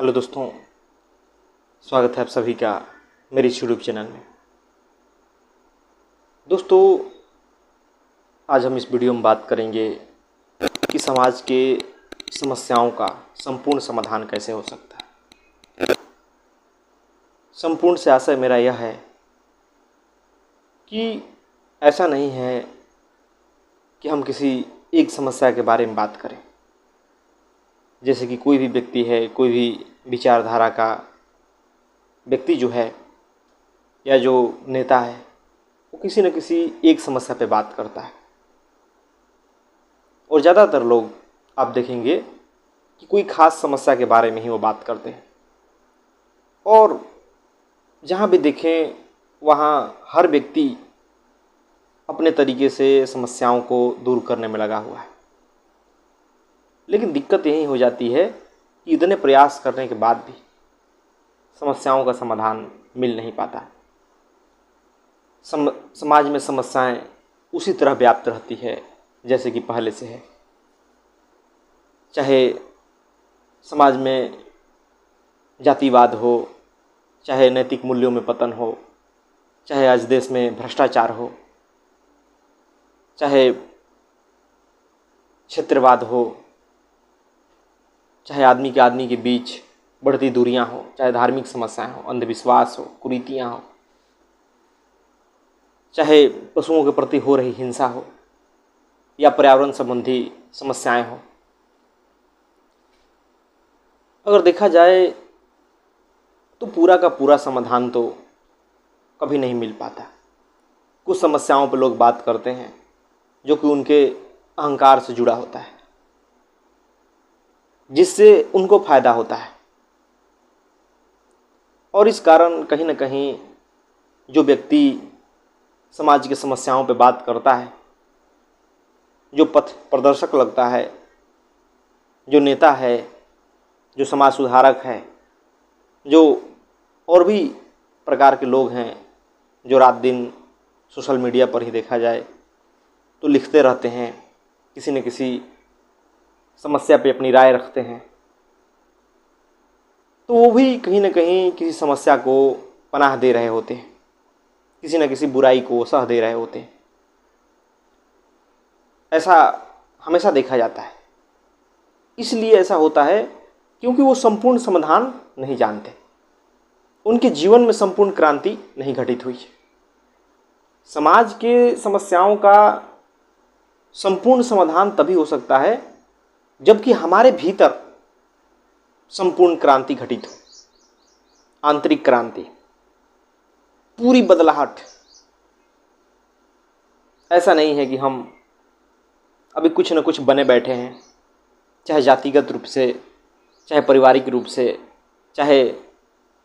Hello दोस्तों, स्वागत है आप सभी का मेरे इस यूट्यूब चैनल में। दोस्तों, आज हम इस वीडियो में बात करेंगे कि समाज के समस्याओं का संपूर्ण समाधान कैसे हो सकता है। संपूर्ण से आशय मेरा यह है कि ऐसा नहीं है कि हम किसी एक समस्या के बारे में बात करें। जैसे कि कोई भी व्यक्ति है, कोई भी विचारधारा का व्यक्ति जो है या जो नेता है, वो किसी न किसी एक समस्या पे बात करता है। और ज़्यादातर लोग आप देखेंगे कि कोई ख़ास समस्या के बारे में ही वो बात करते हैं। और जहाँ भी देखें वहाँ हर व्यक्ति अपने तरीके से समस्याओं को दूर करने में लगा हुआ है। लेकिन दिक्कत यही हो जाती है कि इतने प्रयास करने के बाद भी समस्याओं का समाधान मिल नहीं पाता। समाज में समस्याएं उसी तरह व्याप्त रहती है जैसे कि पहले से है। चाहे समाज में जातिवाद हो, चाहे नैतिक मूल्यों में पतन हो, चाहे आज देश में भ्रष्टाचार हो, चाहे क्षेत्रवाद हो, चाहे आदमी के बीच बढ़ती दूरियां हो, चाहे धार्मिक समस्याएं हो, अंधविश्वास हो, कुरीतियां हो, चाहे पशुओं के प्रति हो रही हिंसा हो या पर्यावरण संबंधी समस्याएं हो। अगर देखा जाए तो पूरा का पूरा समाधान तो कभी नहीं मिल पाता। कुछ समस्याओं पर लोग बात करते हैं जो कि उनके अहंकार से जुड़ा होता है, जिससे उनको फायदा होता है। और इस कारण कहीं ना कहीं जो व्यक्ति समाज की समस्याओं पर बात करता है, जो पथ प्रदर्शक लगता है, जो नेता है, जो समाज सुधारक है, जो और भी प्रकार के लोग हैं जो रात दिन सोशल मीडिया पर ही देखा जाए तो लिखते रहते हैं, किसी न किसी समस्या पे अपनी राय रखते हैं, तो वो भी कहीं न कहीं किसी समस्या को पनाह दे रहे होते हैं, किसी न किसी बुराई को सह दे रहे होते हैं। ऐसा हमेशा देखा जाता है। इसलिए ऐसा होता है क्योंकि वो संपूर्ण समाधान नहीं जानते। उनके जीवन में संपूर्ण क्रांति नहीं घटित हुई है। समाज के समस्याओं का संपूर्ण समाधान तभी हो सकता है जबकि हमारे भीतर संपूर्ण क्रांति घटित हो, आंतरिक क्रांति, पूरी बदलाहट। ऐसा नहीं है कि हम अभी कुछ न कुछ बने बैठे हैं, चाहे जातिगत रूप से, चाहे पारिवारिक रूप से, चाहे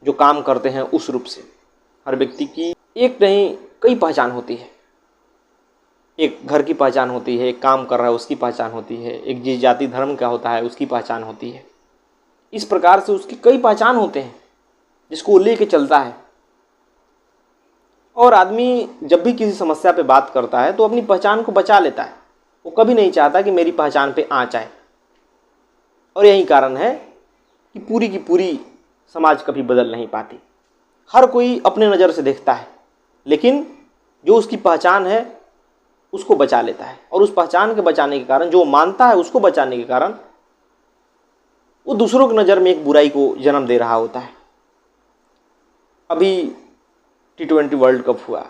जो काम करते हैं उस रूप से। हर व्यक्ति की एक नहीं कई पहचान होती है। एक घर की पहचान होती है, एक काम कर रहा है उसकी पहचान होती है, एक जिस जाति धर्म का होता है उसकी पहचान होती है। इस प्रकार से उसकी कई पहचान होते हैं जिसको वो लेके चलता है। और आदमी जब भी किसी समस्या पे बात करता है तो अपनी पहचान को बचा लेता है। वो कभी नहीं चाहता कि मेरी पहचान पे आँच आए। और यही कारण है कि पूरी की पूरी समाज कभी बदल नहीं पाती। हर कोई अपने नज़र से देखता है, लेकिन जो उसकी पहचान है उसको बचा लेता है। और उस पहचान के बचाने के कारण, जो मानता है उसको बचाने के कारण, वो दूसरों की नज़र में एक बुराई को जन्म दे रहा होता है। अभी T20 वर्ल्ड कप हुआ।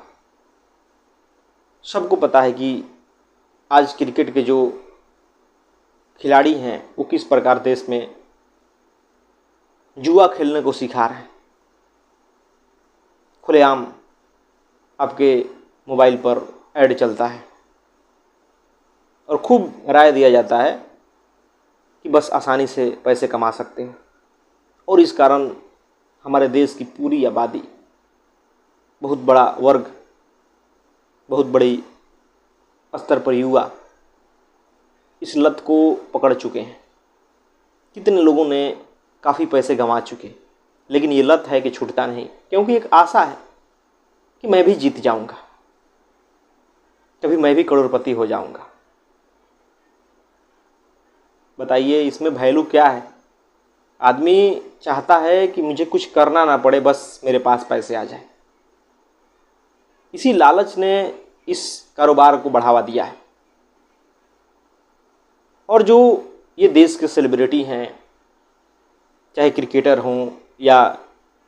सबको पता है कि आज क्रिकेट के जो खिलाड़ी हैं वो किस प्रकार देश में जुआ खेलने को सिखा रहे हैं। खुलेआम आपके मोबाइल पर ऐड चलता है और खूब राय दिया जाता है कि बस आसानी से पैसे कमा सकते हैं। और इस कारण हमारे देश की पूरी आबादी, बहुत बड़ा वर्ग, बहुत बड़ी स्तर पर युवा इस लत को पकड़ चुके हैं। कितने लोगों ने काफ़ी पैसे गंवा चुके, लेकिन ये लत है कि छूटता नहीं, क्योंकि एक आशा है कि मैं भी जीत जाऊंगा, कभी मैं भी करोड़पति हो जाऊंगा। बताइए इसमें वैल्यू क्या है? आदमी चाहता है कि मुझे कुछ करना ना पड़े, बस मेरे पास पैसे आ जाए। इसी लालच ने इस कारोबार को बढ़ावा दिया है। और जो ये देश के सेलिब्रिटी हैं, चाहे क्रिकेटर हों या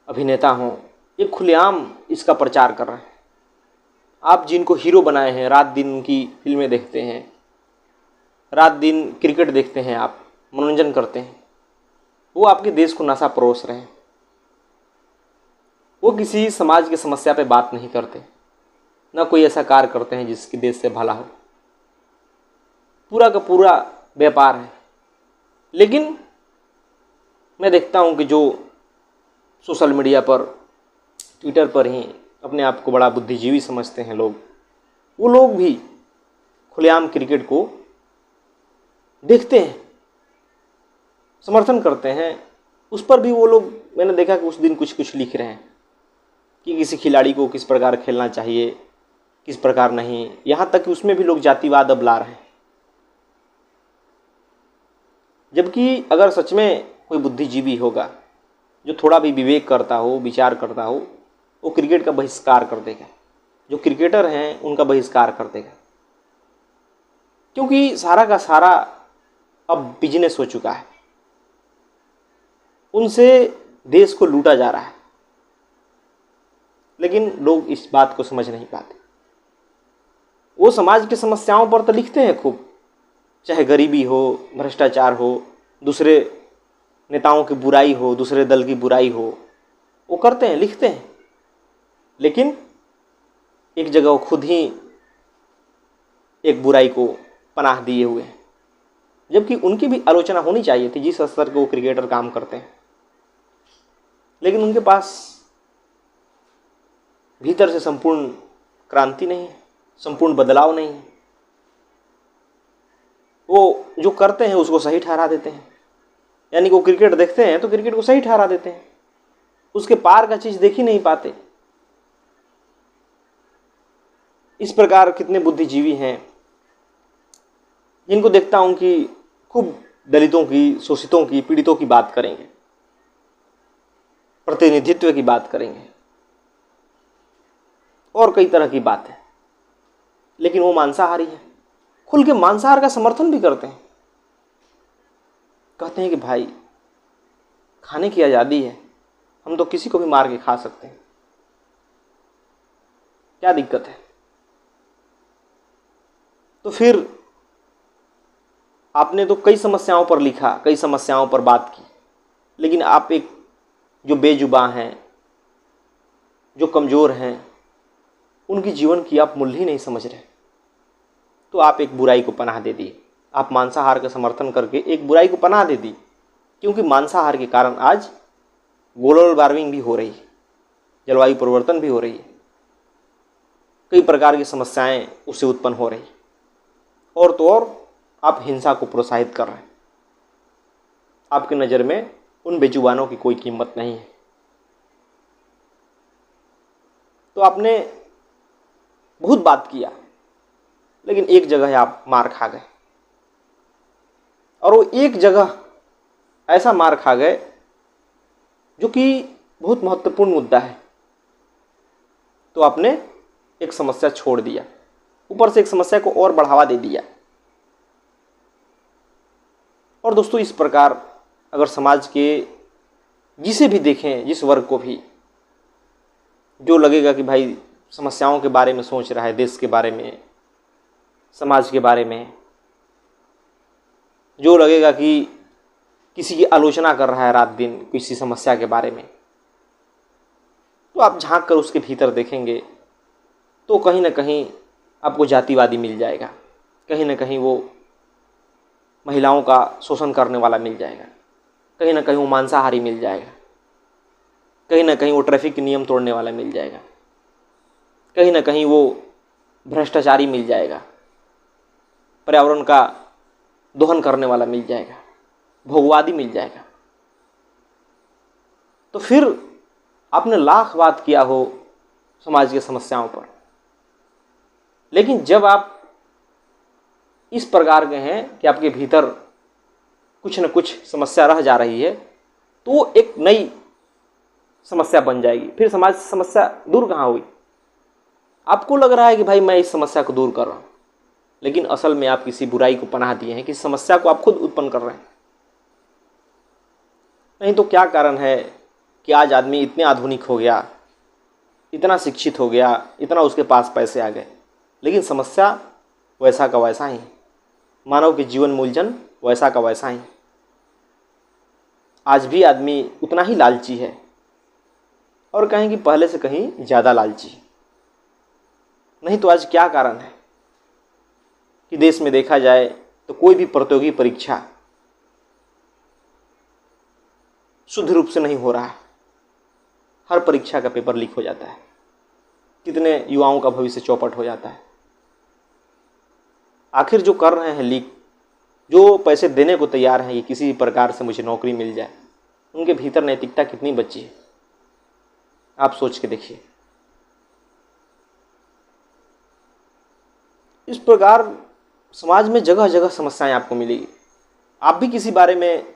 अभिनेता हों, ये खुलेआम इसका प्रचार कर रहे हैं। आप जिनको हीरो बनाए हैं, रात दिन उनकी फिल्में देखते हैं, रात दिन क्रिकेट देखते हैं, आप मनोरंजन करते हैं, वो आपके देश को नशा परोस रहे हैं। वो किसी समाज की समस्या पे बात नहीं करते, ना कोई ऐसा कार्य करते हैं जिसकी देश से भला हो। पूरा का पूरा व्यापार है। लेकिन मैं देखता हूँ कि जो सोशल मीडिया पर, ट्विटर पर ही अपने आप को बड़ा बुद्धिजीवी समझते हैं लोग, वो लोग भी खुलेआम क्रिकेट को देखते हैं, समर्थन करते हैं। उस पर भी वो लोग, मैंने देखा कि उस दिन कुछ कुछ लिख रहे हैं कि किसी खिलाड़ी को किस प्रकार खेलना चाहिए, किस प्रकार नहीं। यहाँ तक कि उसमें भी लोग जातिवाद अब ला रहे हैं। जबकि अगर सच में कोई बुद्धिजीवी होगा, जो थोड़ा भी विवेक करता हो, विचार करता हो, वो क्रिकेट का बहिष्कार कर देगा। जो क्रिकेटर हैं उनका बहिष्कार कर देगा। क्योंकि सारा का सारा अब बिजनेस हो चुका है। उनसे देश को लूटा जा रहा है। लेकिन लोग इस बात को समझ नहीं पाते। वो समाज की समस्याओं पर तो लिखते हैं खूब, चाहे गरीबी हो, भ्रष्टाचार हो, दूसरे नेताओं की बुराई हो, दूसरे दल की बुराई हो, वो करते हैं, लिखते हैं। लेकिन एक जगह वो खुद ही एक बुराई को पनाह दिए हुए हैं। जबकि उनकी भी आलोचना होनी चाहिए थी, जिस स्तर के वो क्रिकेटर काम करते हैं। लेकिन उनके पास भीतर से संपूर्ण क्रांति नहीं है, संपूर्ण बदलाव नहीं है। वो जो करते हैं उसको सही ठहरा देते हैं। यानी कि वो क्रिकेट देखते हैं तो क्रिकेट को सही ठहरा देते हैं, उसके पार का चीज़ देख ही नहीं पाते। इस प्रकार कितने बुद्धिजीवी हैं जिनको देखता हूं कि खूब दलितों की, शोषितों की, पीड़ितों की बात करेंगे, प्रतिनिधित्व की बात करेंगे और कई तरह की बात है। लेकिन वो मांसाहारी है, खुल के मांसाहार का समर्थन भी करते हैं। कहते हैं कि भाई खाने की आज़ादी है, हम तो किसी को भी मार के खा सकते हैं, क्या दिक्कत है। तो फिर आपने तो कई समस्याओं पर लिखा, कई समस्याओं पर बात की, लेकिन आप एक जो बेजुबान हैं, जो कमज़ोर हैं, उनकी जीवन की आप मूल्य ही नहीं समझ रहे। तो आप एक बुराई को पनाह दे दी। आप मांसाहार का समर्थन करके एक बुराई को पनाह दे दी। क्योंकि मांसाहार के कारण आज ग्लोबल वार्मिंग भी हो रही है, जलवायु परिवर्तन भी हो रही है, कई प्रकार की समस्याएं उससे उत्पन्न हो रही। और तो और आप हिंसा को प्रोत्साहित कर रहे हैं। आपकी नज़र में उन बेजुबानों की कोई कीमत नहीं है। तो आपने बहुत बात किया, लेकिन एक जगह आप मार खा गए। और वो एक जगह ऐसा मार खा गए जो कि बहुत महत्वपूर्ण मुद्दा है। तो आपने एक समस्या छोड़ दिया, ऊपर से एक समस्या को और बढ़ावा दे दिया। और दोस्तों, इस प्रकार अगर समाज के जिसे भी देखें, जिस वर्ग को भी, जो लगेगा कि भाई समस्याओं के बारे में सोच रहा है, देश के बारे में, समाज के बारे में, जो लगेगा कि किसी की आलोचना कर रहा है रात दिन किसी समस्या के बारे में, तो आप झांक कर उसके भीतर देखेंगे तो कहीं ना कहीं आपको जातिवादी मिल जाएगा, कहीं ना कहीं वो महिलाओं का शोषण करने वाला मिल जाएगा, कहीं ना कहीं वो मांसाहारी मिल जाएगा, कहीं ना कहीं वो ट्रैफिक के नियम तोड़ने वाला मिल जाएगा, कहीं ना कहीं वो भ्रष्टाचारी मिल जाएगा, पर्यावरण का दोहन करने वाला मिल जाएगा, भोगवादी मिल जाएगा। तो फिर आपने लाख बात किया हो समाज की समस्याओं पर, लेकिन जब आप इस प्रकार के हैं कि आपके भीतर कुछ न कुछ समस्या रह जा रही है, तो एक नई समस्या बन जाएगी। फिर समाज से समस्या दूर कहाँ हुई? आपको लग रहा है कि भाई मैं इस समस्या को दूर कर रहा हूँ, लेकिन असल में आप किसी बुराई को पनाह दिए हैं, किसी समस्या को आप खुद उत्पन्न कर रहे हैं। नहीं तो क्या कारण है कि आज आदमी इतने आधुनिक हो गया, इतना शिक्षित हो गया, इतना उसके पास पैसे आ गए, लेकिन समस्या वैसा का वैसा ही, मानव के जीवन मूलधन वैसा का वैसा ही। आज भी आदमी उतना ही लालची है, और कहें कि पहले से कहीं ज़्यादा लालची। नहीं तो आज क्या कारण है कि देश में देखा जाए तो कोई भी प्रतियोगी परीक्षा शुद्ध रूप से नहीं हो रहा है। हर परीक्षा का पेपर लीक हो जाता है, कितने युवाओं का भविष्य चौपट हो जाता है। आखिर जो कर रहे हैं लीक, जो पैसे देने को तैयार हैं, ये किसी प्रकार से मुझे नौकरी मिल जाए, उनके भीतर नैतिकता कितनी बची है? आप सोच के देखिए। इस प्रकार समाज में जगह जगह समस्याएं आपको मिलेगी। आप भी किसी बारे में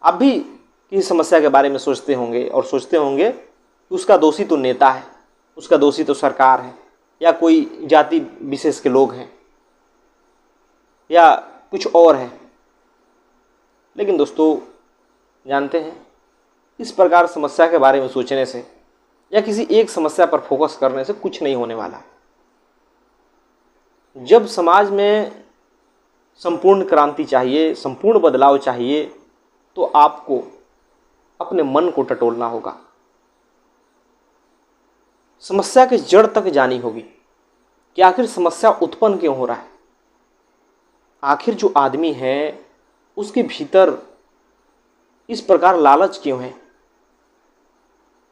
आप भी किसी समस्या के बारे में सोचते होंगे, और सोचते होंगे कि उसका दोषी तो नेता है, उसका दोषी तो सरकार है, या कोई जाति विशेष के लोग हैं, या कुछ और है। लेकिन दोस्तों, जानते हैं, इस प्रकार समस्या के बारे में सोचने से या किसी एक समस्या पर फोकस करने से कुछ नहीं होने वाला। जब समाज में संपूर्ण क्रांति चाहिए, संपूर्ण बदलाव चाहिए, तो आपको अपने मन को टटोलना होगा, समस्या के जड़ तक जानी होगी कि आखिर समस्या उत्पन्न क्यों हो रहा है। आखिर जो आदमी है उसके भीतर इस प्रकार लालच क्यों है?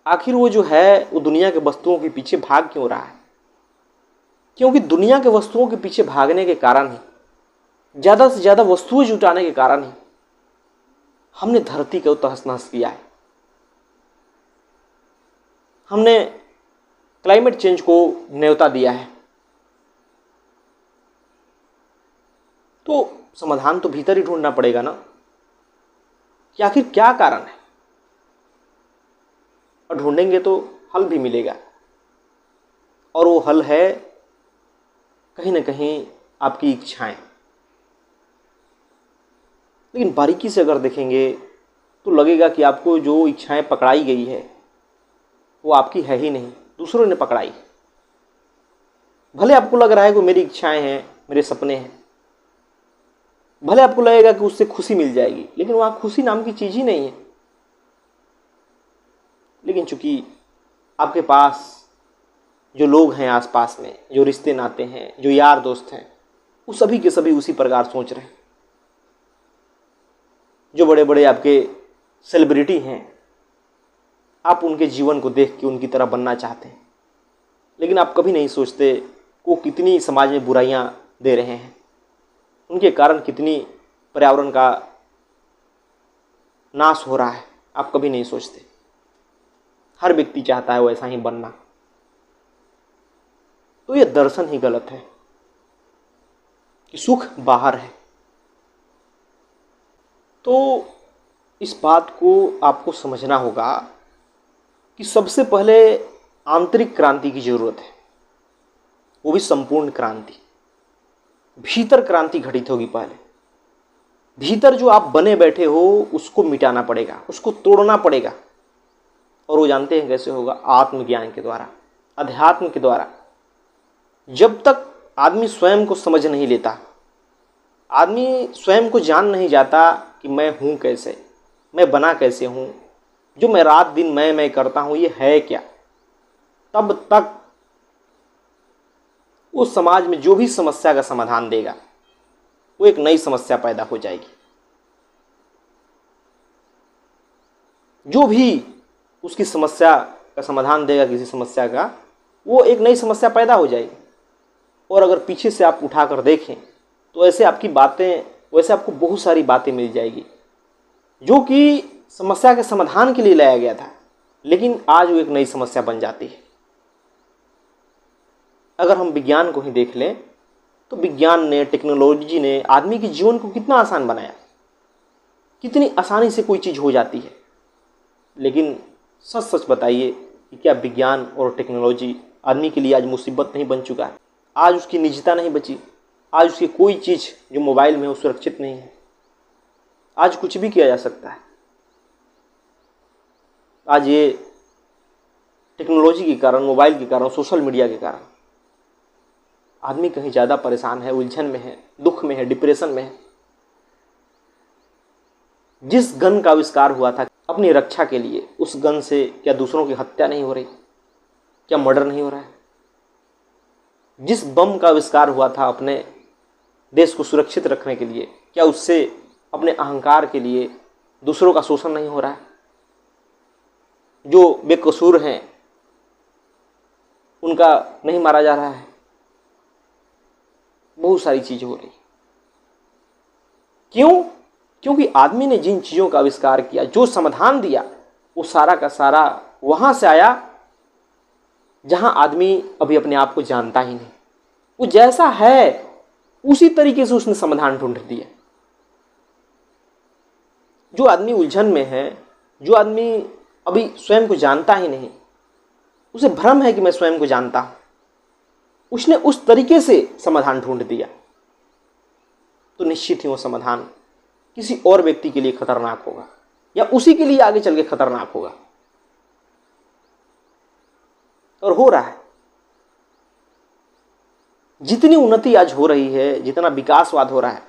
आखिर वो जो है वो दुनिया के वस्तुओं के पीछे भाग क्यों रहा है? क्योंकि दुनिया के वस्तुओं के पीछे भागने के कारण ही, ज़्यादा से ज़्यादा वस्तुएं जुटाने के कारण ही हमने धरती को तहस नहस किया है। हमने क्लाइमेट चेंज को न्योता दिया है। तो समाधान तो भीतर ही ढूंढना पड़ेगा ना, कि आखिर क्या कारण है, और ढूंढेंगे तो हल भी मिलेगा। और वो हल है कहीं ना कहीं आपकी इच्छाएं। लेकिन बारीकी से अगर देखेंगे तो लगेगा कि आपको जो इच्छाएं पकड़ाई गई है वो आपकी है ही नहीं, दूसरों ने पकड़ाई। भले आपको लग रहा है कि मेरी इच्छाएं हैं, मेरे सपने हैं, भले आपको लगेगा कि उससे खुशी मिल जाएगी, लेकिन वहाँ खुशी नाम की चीज़ ही नहीं है। लेकिन चूंकि आपके पास जो लोग हैं आसपास में, जो रिश्ते नाते हैं, जो यार दोस्त हैं, वो सभी के सभी उसी प्रकार सोच रहे हैं। जो बड़े बड़े आपके सेलिब्रिटी हैं, आप उनके जीवन को देख के उनकी तरह बनना चाहते हैं, लेकिन आप कभी नहीं सोचते वो कितनी समाज में बुराइयां दे रहे हैं, उनके कारण कितनी पर्यावरण का नाश हो रहा है। आप कभी नहीं सोचते। हर व्यक्ति चाहता है वैसा ही बनना। तो ये दर्शन ही गलत है कि सुख बाहर है। तो इस बात को आपको समझना होगा कि सबसे पहले आंतरिक क्रांति की जरूरत है, वो भी संपूर्ण क्रांति। भीतर क्रांति घटित होगी पहले। भीतर जो आप बने बैठे हो उसको मिटाना पड़ेगा, उसको तोड़ना पड़ेगा। और वो जानते हैं कैसे होगा? आत्मज्ञान के द्वारा, अध्यात्म के द्वारा। जब तक आदमी स्वयं को समझ नहीं लेता, आदमी स्वयं को जान नहीं जाता कि मैं हूँ कैसे, मैं बना कैसे हूँ, जो मैं रात दिन मैं करता हूँ ये है क्या, तब तक उस समाज में जो भी समस्या का समाधान देगा वो एक नई समस्या पैदा हो जाएगी। जो भी उसकी समस्या का समाधान देगा किसी समस्या का, वो एक नई समस्या पैदा हो जाएगी। और अगर पीछे से आप उठाकर देखें तो ऐसे आपको बहुत सारी बातें मिल जाएगी जो कि समस्या के समाधान के लिए लाया गया था, लेकिन आज वो एक नई समस्या बन जाती है। अगर हम विज्ञान को ही देख लें तो विज्ञान ने, टेक्नोलॉजी ने आदमी के जीवन को कितना आसान बनाया। कितनी आसानी से कोई चीज़ हो जाती है। लेकिन सच सच बताइए कि क्या विज्ञान और टेक्नोलॉजी आदमी के लिए आज मुसीबत नहीं बन चुका है? आज उसकी निजता नहीं बची, आज उसकी कोई चीज़ जो मोबाइल में वो सुरक्षित नहीं है। आज कुछ भी किया जा सकता है। आज ये टेक्नोलॉजी के कारण, मोबाइल के कारण, सोशल मीडिया के कारण आदमी कहीं ज़्यादा परेशान है, उलझन में है, दुख में है, डिप्रेशन में है। जिस गन का आविष्कार हुआ था अपनी रक्षा के लिए, उस गन से क्या दूसरों की हत्या नहीं हो रही? क्या मर्डर नहीं हो रहा है? जिस बम का आविष्कार हुआ था अपने देश को सुरक्षित रखने के लिए, क्या उससे अपने अहंकार के लिए दूसरों का शोषण नहीं हो रहा है? जो बेकसूर हैं उनका नहीं मारा जा रहा है? बहुत सारी चीज़ें हो रही। क्यों? क्योंकि आदमी ने जिन चीज़ों का आविष्कार किया, जो समाधान दिया, वो सारा का सारा वहाँ से आया जहाँ आदमी अभी अपने आप को जानता ही नहीं। वो जैसा है उसी तरीके से उसने समाधान ढूंढ दिया। जो आदमी उलझन में है, जो आदमी अभी स्वयं को जानता ही नहीं, उसे भ्रम है कि मैं स्वयं को जानता हूँ, उसने उस तरीके से समाधान ढूंढ दिया, तो निश्चित ही वो समाधान किसी और व्यक्ति के लिए खतरनाक होगा या उसी के लिए आगे चल के खतरनाक होगा। और हो रहा है। जितनी उन्नति आज हो रही है, जितना विकासवाद हो रहा है,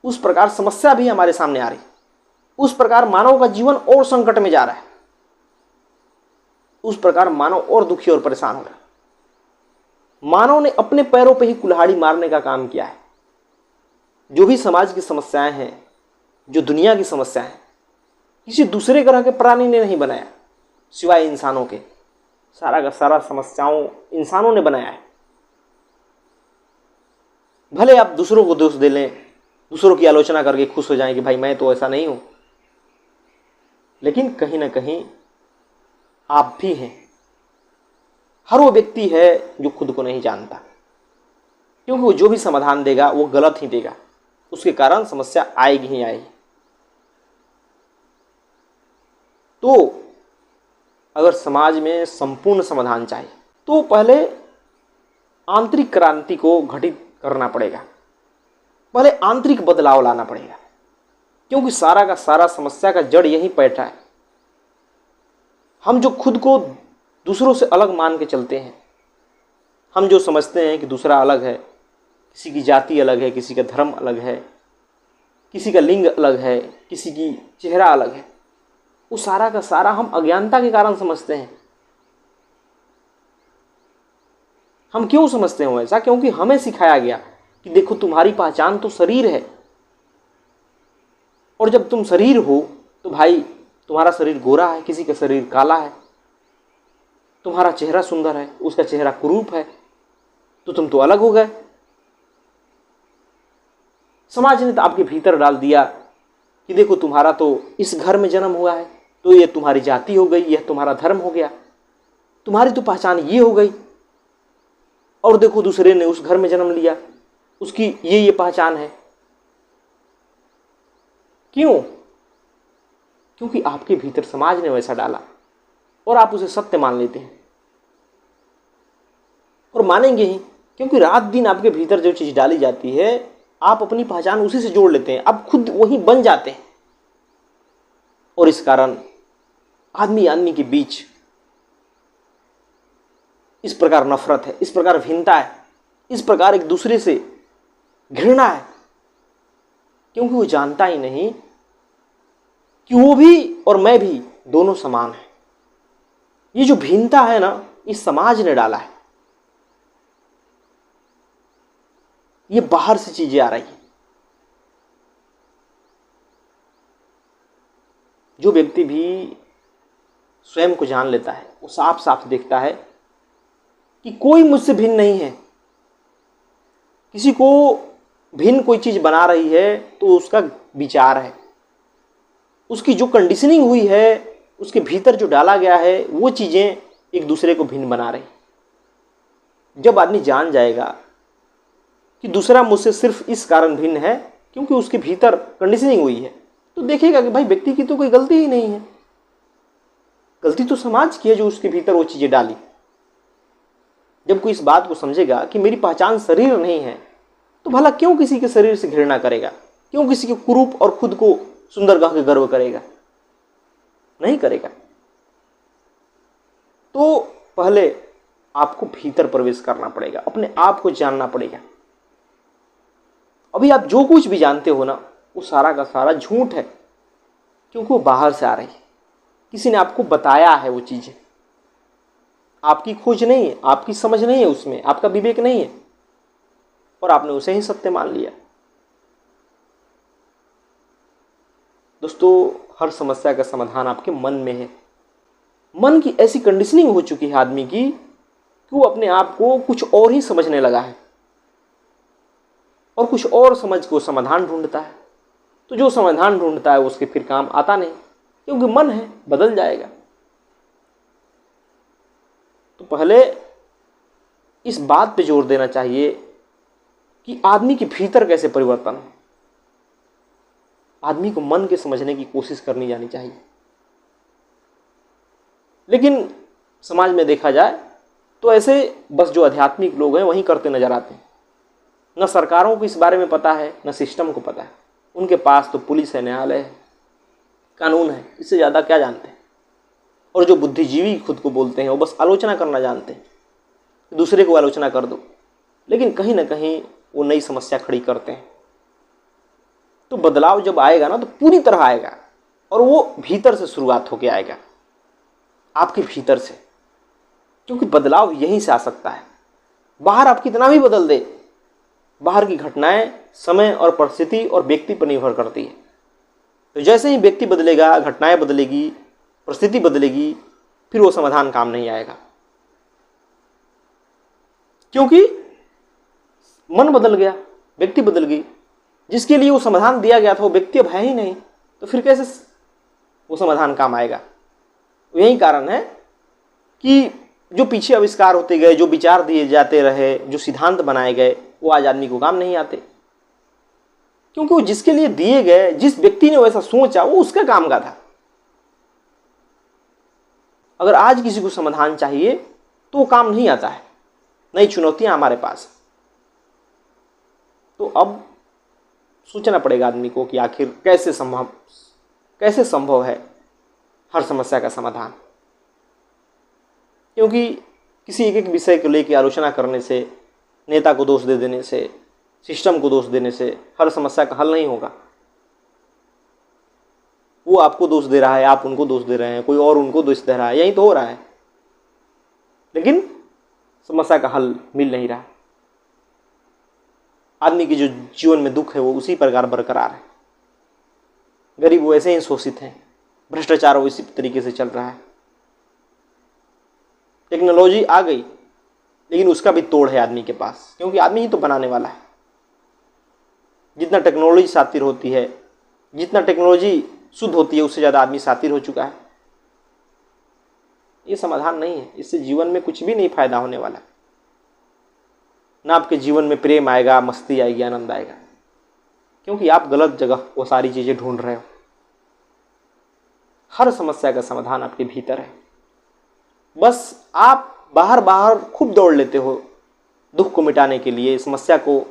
उस प्रकार समस्या भी हमारे सामने आ रही, उस प्रकार मानव का जीवन और संकट में जा रहा है, उस प्रकार मानव और दुखी और परेशान हो रहा है। मानव ने अपने पैरों पे ही कुल्हाड़ी मारने का काम किया है। जो भी समाज की समस्याएं हैं, जो दुनिया की समस्याएं हैं, किसी दूसरे ग्रह के प्राणी ने नहीं बनाया सिवाय इंसानों के। सारा का सारा समस्याओं इंसानों ने बनाया है। भले आप दूसरों को दोष दे लें, दूसरों की आलोचना करके खुश हो जाएं कि भाई मैं तो ऐसा नहीं हूं, लेकिन कहीं ना कहीं आप भी हैं। हर वो व्यक्ति है जो खुद को नहीं जानता, क्योंकि वो जो भी समाधान देगा वो गलत ही देगा, उसके कारण समस्या आएगी ही आएगी। तो अगर समाज में संपूर्ण समाधान चाहिए तो पहले आंतरिक क्रांति को घटित करना पड़ेगा, पहले आंतरिक बदलाव लाना पड़ेगा, क्योंकि सारा का सारा समस्या का जड़ यहीं बैठा है। हम जो खुद को दूसरों से अलग मान के चलते हैं, हम जो समझते हैं कि दूसरा अलग है, किसी की जाति अलग है, किसी का धर्म अलग है, किसी का लिंग अलग है, किसी की चेहरा अलग है, वो सारा का सारा हम अज्ञानता के कारण समझते हैं। हम क्यों समझते हैं ऐसा? क्योंकि हमें सिखाया गया कि देखो तुम्हारी पहचान तो शरीर है, और जब तुम शरीर हो तो भाई तुम्हारा शरीर गोरा है, किसी का शरीर काला है, तुम्हारा चेहरा सुंदर है, उसका चेहरा कुरूप है, तो तुम तो अलग हो गए। समाज ने तो आपके भीतर डाल दिया कि देखो तुम्हारा तो इस घर में जन्म हुआ है, तो ये तुम्हारी जाति हो गई, यह तुम्हारा धर्म हो गया, तुम्हारी तो पहचान ये हो गई। और देखो दूसरे ने उस घर में जन्म लिया, उसकी ये पहचान है। क्यों? क्योंकि आपके भीतर समाज ने वैसा डाला और आप उसे सत्य मान लेते हैं, और मानेंगे ही, क्योंकि रात दिन आपके भीतर जो चीज़ डाली जाती है आप अपनी पहचान उसी से जोड़ लेते हैं, आप खुद वही बन जाते हैं। और इस कारण आदमी आदमी के बीच इस प्रकार नफरत है, इस प्रकार भिन्नता है, इस प्रकार एक दूसरे से घृणा है, क्योंकि वो जानता ही नहीं कि वो भी और मैं भी दोनों समान हैं। ये जो भिन्नता है ना, इस समाज ने डाला है। ये बाहर से चीजें आ रही है। जो व्यक्ति भी स्वयं को जान लेता है वो साफ साफ देखता है कि कोई मुझसे भिन्न नहीं है। किसी को भिन्न कोई चीज बना रही है तो उसका विचार है, उसकी जो कंडीशनिंग हुई है, उसके भीतर जो डाला गया है, वो चीजें एक दूसरे को भिन्न बना रही। जब आदमी जान जाएगा कि दूसरा मुझसे सिर्फ इस कारण भिन्न है क्योंकि उसके भीतर कंडीशनिंग हुई है, तो देखेगा कि भाई व्यक्ति की तो कोई गलती ही नहीं है, गलती तो समाज की है जो उसके भीतर वो चीज़ें डाली। जब कोई इस बात को समझेगा कि मेरी पहचान शरीर नहीं है, तो भला क्यों किसी के शरीर से घृणा करेगा, क्यों किसी के कुरूप और खुद को सुंदर कह के गर्व करेगा? नहीं करेगा। तो पहले आपको भीतर प्रवेश करना पड़ेगा, अपने आप को जानना पड़ेगा। अभी आप जो कुछ भी जानते हो ना, वो सारा का सारा झूठ है, क्योंकि वो बाहर से आ रही है, किसी ने आपको बताया है वो चीजें। आपकी खोज नहीं है, आपकी समझ नहीं है, उसमें आपका विवेक नहीं है, और आपने उसे ही सत्य मान लिया। दोस्तों, हर समस्या का समाधान आपके मन में है। मन की ऐसी कंडीशनिंग हो चुकी है आदमी की कि वो अपने आप को कुछ और ही समझने लगा है और कुछ और समझ को समाधान ढूंढता है। तो जो समाधान ढूंढता है उसके फिर काम आता नहीं, क्योंकि मन है, बदल जाएगा। तो पहले इस बात पे जोर देना चाहिए कि आदमी के भीतर कैसे परिवर्तन हो। आदमी को मन के समझने की कोशिश करनी जानी चाहिए। लेकिन समाज में देखा जाए तो ऐसे बस जो आध्यात्मिक लोग हैं वही करते नजर आते हैं। न सरकारों को इस बारे में पता है, न सिस्टम को पता है। उनके पास तो पुलिस है, न्यायालय है, कानून है, इससे ज़्यादा क्या जानते हैं। और जो बुद्धिजीवी खुद को बोलते हैं वो बस आलोचना करना जानते हैं, दूसरे को आलोचना कर दो, लेकिन कहीं ना कहीं वो नई समस्या खड़ी करते हैं। तो बदलाव जब आएगा ना तो पूरी तरह आएगा, और वो भीतर से शुरुआत होके आएगा, आपके भीतर से, क्योंकि बदलाव यहीं से आ सकता है। बाहर आप कितना भी बदल दे, बाहर की घटनाएं समय और परिस्थिति और व्यक्ति पर निर्भर करती है। तो जैसे ही व्यक्ति बदलेगा, घटनाएं बदलेगी, परिस्थिति बदलेगी, फिर वो समाधान काम नहीं आएगा, क्योंकि मन बदल गया, व्यक्ति बदल गई। जिसके लिए वो समाधान दिया गया था वो व्यक्ति अब है ही नहीं, तो फिर कैसे वो समाधान काम आएगा? यही कारण है कि जो पीछे आविष्कार होते गए, जो विचार दिए जाते रहे, जो सिद्धांत बनाए गए, वो आज आदमी को काम नहीं आते, क्योंकि वो जिसके लिए दिए गए, जिस व्यक्ति ने वैसा सोचा, वो उसका काम का था। अगर आज किसी को समाधान चाहिए तो वो काम नहीं आता है, नई चुनौतियां हमारे पास। तो अब सोचना पड़ेगा आदमी को कि आखिर कैसे संभव है हर समस्या का समाधान। क्योंकि किसी एक विषय को लेकर आलोचना करने से, नेता को दोष दे देने से, सिस्टम को दोष देने से हर समस्या का हल नहीं होगा। वो आपको दोष दे रहा है, आप उनको दोष दे रहे हैं, कोई और उनको दोष दे रहा है, यही तो हो रहा है, लेकिन समस्या का हल मिल नहीं रहा। आदमी के जो जीवन में दुख है वो उसी प्रकार बरकरार है। गरीब वैसे ही शोषित हैं, भ्रष्टाचार इसी तरीके से चल रहा है। टेक्नोलॉजी आ गई, लेकिन उसका भी तोड़ है आदमी के पास, क्योंकि आदमी ही तो बनाने वाला है। जितना टेक्नोलॉजी शातिर होती है, जितना टेक्नोलॉजी शुद्ध होती है, उससे ज़्यादा आदमी शातिर हो चुका है। ये समाधान नहीं है, इससे जीवन में कुछ भी नहीं फायदा होने वाला। ना आपके जीवन में प्रेम आएगा, मस्ती आएगी, आनंद आएगा, क्योंकि आप गलत जगह वो सारी चीज़ें ढूंढ रहे हो। हर समस्या का समाधान आपके भीतर है। बस आप बाहर खूब दौड़ लेते हो दुख को मिटाने के लिए, समस्या को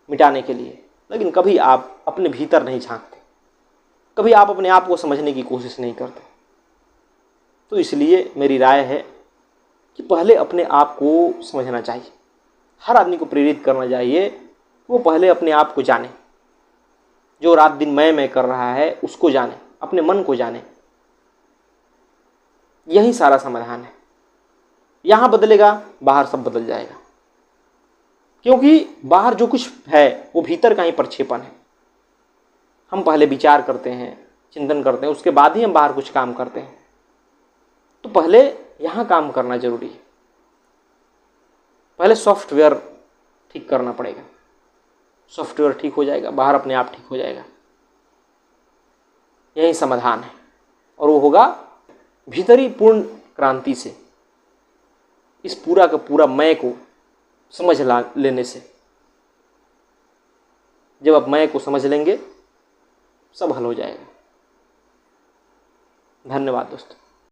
मिटाने के लिए, लेकिन कभी आप अपने भीतर नहीं झांकते, कभी आप अपने आप को समझने की कोशिश नहीं करते। तो इसलिए मेरी राय है कि पहले अपने आप को समझना चाहिए। हर आदमी को प्रेरित करना चाहिए कि वो पहले अपने आप को जाने। जो रात दिन मैं कर रहा है उसको जाने, अपने मन को जाने। यही सारा समाधान है। यहाँ बदलेगा, बाहर सब बदल जाएगा, क्योंकि बाहर जो कुछ है वो भीतर का ही प्रक्षेपण है। हम पहले विचार करते हैं, चिंतन करते हैं, उसके बाद ही हम बाहर कुछ काम करते हैं। तो पहले यहाँ काम करना जरूरी है। पहले सॉफ्टवेयर ठीक करना पड़ेगा, सॉफ्टवेयर ठीक हो जाएगा, बाहर अपने आप ठीक हो जाएगा। यही समाधान है, और वो होगा भीतरी पूर्ण क्रांति से, इस पूरा का पूरा मैं को समझ लेने से। जब आप मैं को समझ लेंगे, सब हल हो जाएगा। धन्यवाद दोस्तों।